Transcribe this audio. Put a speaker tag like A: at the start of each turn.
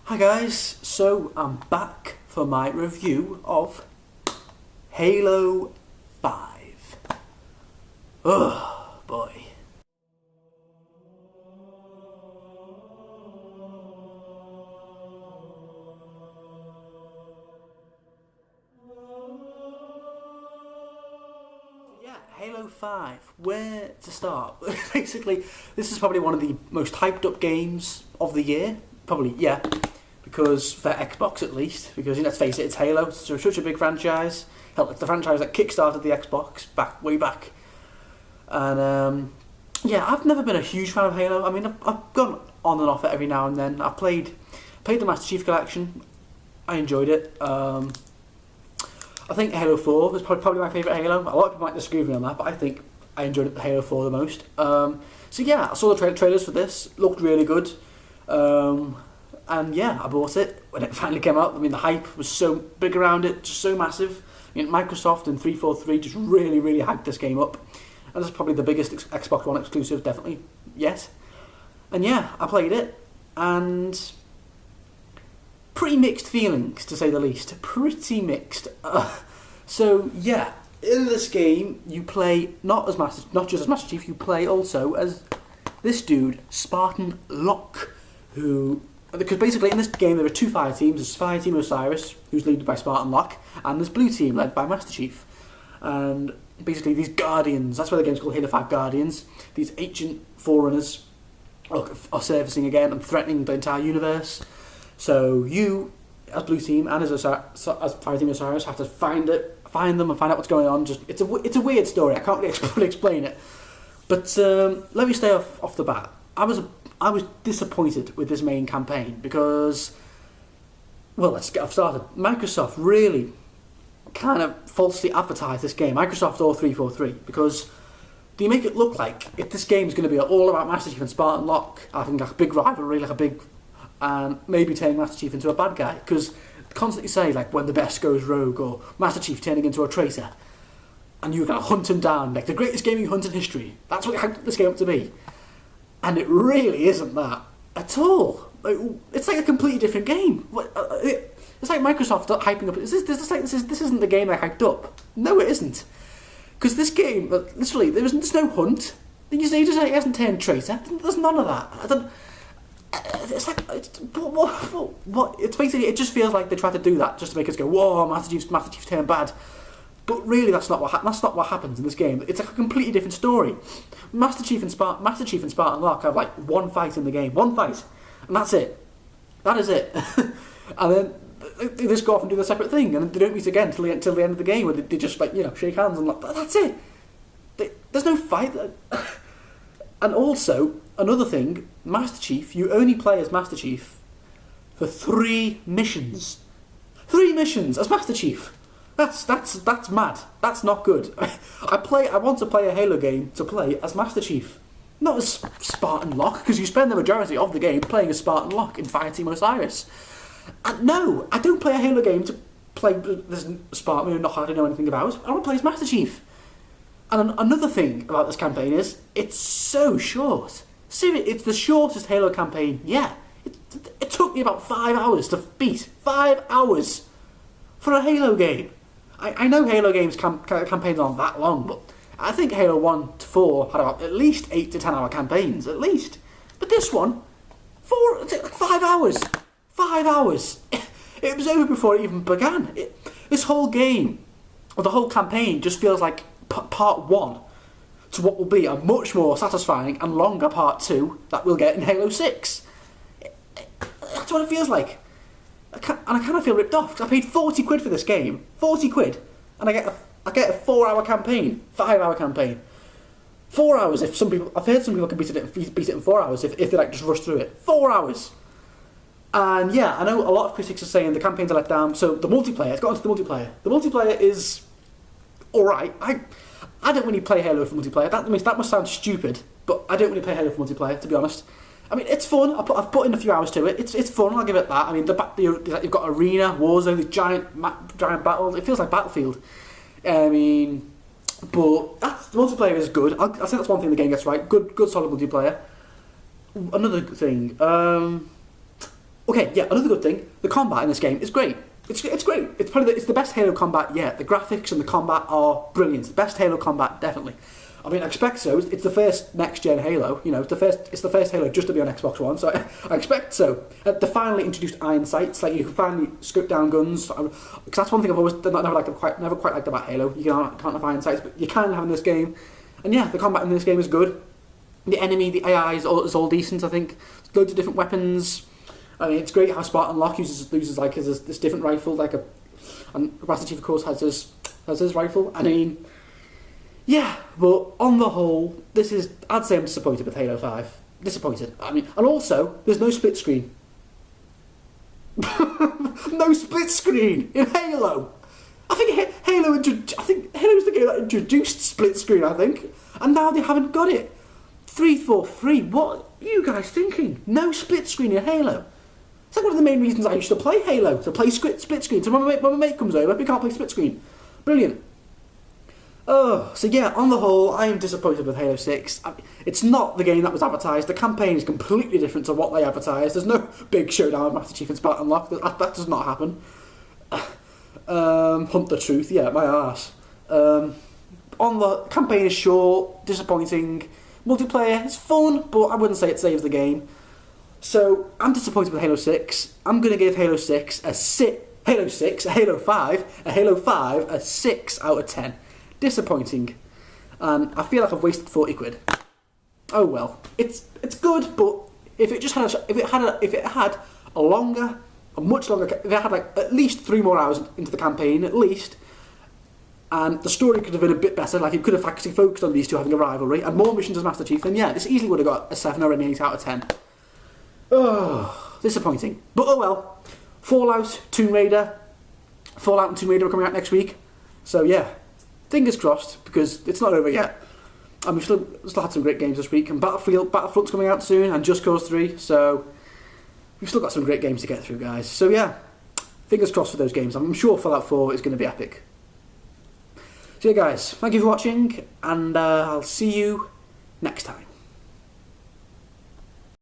A: Hi guys, so I'm back for my review of Halo 5. Oh boy. Yeah, Halo 5. Where to start? Basically, this is probably one of the most hyped up games of the year. Probably, yeah. Because for Xbox at least, because let's face it, it's Halo. It's such a big franchise. Hell, it's the franchise that kickstarted the Xbox way back. And yeah, I've never been a huge fan of Halo. I mean, I've gone on and off it every now and then. I've played the Master Chief Collection. I enjoyed it. I think Halo 4 was probably my favourite Halo. A lot of people might disagree with me on that, but I think I enjoyed Halo 4 the most. So yeah, I saw the trailers for this. Looked really good. And yeah, I bought it when it finally came out. I mean, the hype was so big around it, just so massive. I mean, Microsoft and 343 just really hyped this game up. And it's probably the biggest Xbox One exclusive, definitely, yet. And yeah, I played it, and pretty mixed feelings, to say the least. Pretty mixed. So yeah, in this game, you play not just as Master Chief, you play also as this dude, Spartan Locke, who... Because basically in this game there are two fire teams. There's Fire Team Osiris, who's led by Spartan Locke, and this blue team led by Master Chief. And basically these Guardians, that's why the game's called Halo 5 Guardians, these ancient Forerunners are surfacing again and threatening the entire universe. So you, as blue team and as Fire Team Osiris, have to find them and find out what's going on. It's a weird story, I can't really explain it. But let me stay off the bat. I was disappointed with this main campaign because, well, let's get off started. Microsoft really kind of falsely advertised this game, Microsoft or 343, because they make it look like if this game is going to be all about Master Chief and Spartan Locke, having like a big rivalry, and maybe turning Master Chief into a bad guy, because constantly say like when the best goes rogue or Master Chief turning into a traitor, and you're going to hunt him down, like the greatest gaming hunt in history. That's what they hyped this game up to be. And it really isn't that at all. It's like a completely different game. It's like Microsoft hyping up. This isn't the game they hyped up. No, it isn't. Because this game, literally, there's no hunt. He hasn't turned traitor. There's none of that. It's like what? It's basically, it just feels like they tried to do that just to make us go, whoa, Master Chief's turned bad. But really, that's not what happens in this game. It's like a completely different story. Master Chief and Spartan Locke have like one fight in the game, one fight, and that's it. That is it. And then they just go off and do the separate thing, and they don't meet again till the end of the game, where they just shake hands and that's it. There's no fight. And also another thing, Master Chief, you only play as Master Chief for 3 missions. 3 missions as Master Chief. That's mad. That's not good. I want to play a Halo game to play as Master Chief, not as Spartan Locke, because you spend the majority of the game playing as Spartan Locke in Fire Team Osiris. And no, I don't play a Halo game to play this Spartan who I don't know anything about. I want to play as Master Chief. And another thing about this campaign is it's so short. Seriously, it's the shortest Halo campaign. Yeah, it took me about 5 hours to beat. 5 hours for a Halo game. I know Halo games campaigns aren't that long, but I think Halo 1 to 4 had about at least 8 to 10 hour campaigns, at least. But this one, 5 hours. 5 hours. It was over before it even began. This whole game, or the whole campaign, just feels like part 1 to what will be a much more satisfying and longer part 2 that we'll get in Halo 6. That's what it feels like. I kind of feel ripped off because I paid 40 quid for this game, 40 quid, and I get a 4 hour campaign, 5 hour campaign, 4 hours. I've heard some people can beat it in 4 hours if they just rush through it. 4 hours, and yeah, I know a lot of critics are saying the campaigns are let down. So the multiplayer, it's got into the multiplayer. The multiplayer is all right. I don't really play Halo for multiplayer. That must sound stupid, but I don't really play Halo for multiplayer, to be honest. I mean, it's fun. I've put in a few hours to it. It's fun. I'll give it that. I mean, you've got arena, Warzone, these giant battles. It feels like Battlefield. I mean, but the multiplayer is good. I think that's one thing the game gets right. Good solid multiplayer. Another thing. Okay, yeah, another good thing, the combat in this game is great. It's great. It's probably it's the best Halo combat yet. The graphics and the combat are brilliant. The best Halo combat, definitely. I mean, I expect so. It's the first next-gen Halo. You know, it's the first Halo just to be on Xbox One, so I expect so. They finally introduced iron sights, like you can finally scope down guns. Because that's one thing I've always never quite liked about Halo. You can't have iron sights, but you can have in this game. And yeah, the combat in this game is good. The enemy, the AI is all decent. I think loads of different weapons. I mean, it's great how Spartan Locke uses this different rifle, and Master Chief of course has his rifle. I mean, yeah, but on the whole, I'd say I'm disappointed with Halo 5. Disappointed. I mean, and also there's no split screen. No split screen in Halo. I think Halo was the game that introduced split screen. I think, and now they haven't got it. 343. What are you guys thinking? No split screen in Halo. It's like one of the main reasons I used to play Halo, to play split screen. So when my mate comes over, we can't play split screen. Brilliant. Oh, so yeah, on the whole, I am disappointed with Halo 6. It's not the game that was advertised. The campaign is completely different to what they advertised. There's no big showdown with Master Chief and Spartan Locke. That does not happen. Hunt the truth, yeah, my arse. On the campaign is short, disappointing. Multiplayer is fun, but I wouldn't say it saves the game. So I'm disappointed with Halo 6. I'm gonna give Halo 5 a 6 out of 10. Disappointing, and I feel like I've wasted 40 quid. Oh well, it's good, but if it had like at least 3 more hours into the campaign, at least, and the story could have been a bit better, like it could have actually focused on these two having a rivalry and more missions as Master Chief, then yeah, this easily would have got a 7 or an 8 out of 10. Oh, disappointing. But oh well. Fallout and Tomb Raider are coming out next week, so yeah. Fingers crossed, because it's not over yet. And we've still had some great games this week, and Battlefront's coming out soon, and Just Cause 3, so we've still got some great games to get through, guys. So yeah, fingers crossed for those games. I'm sure Fallout 4 is going to be epic. So yeah, guys, thank you for watching, and I'll see you next time.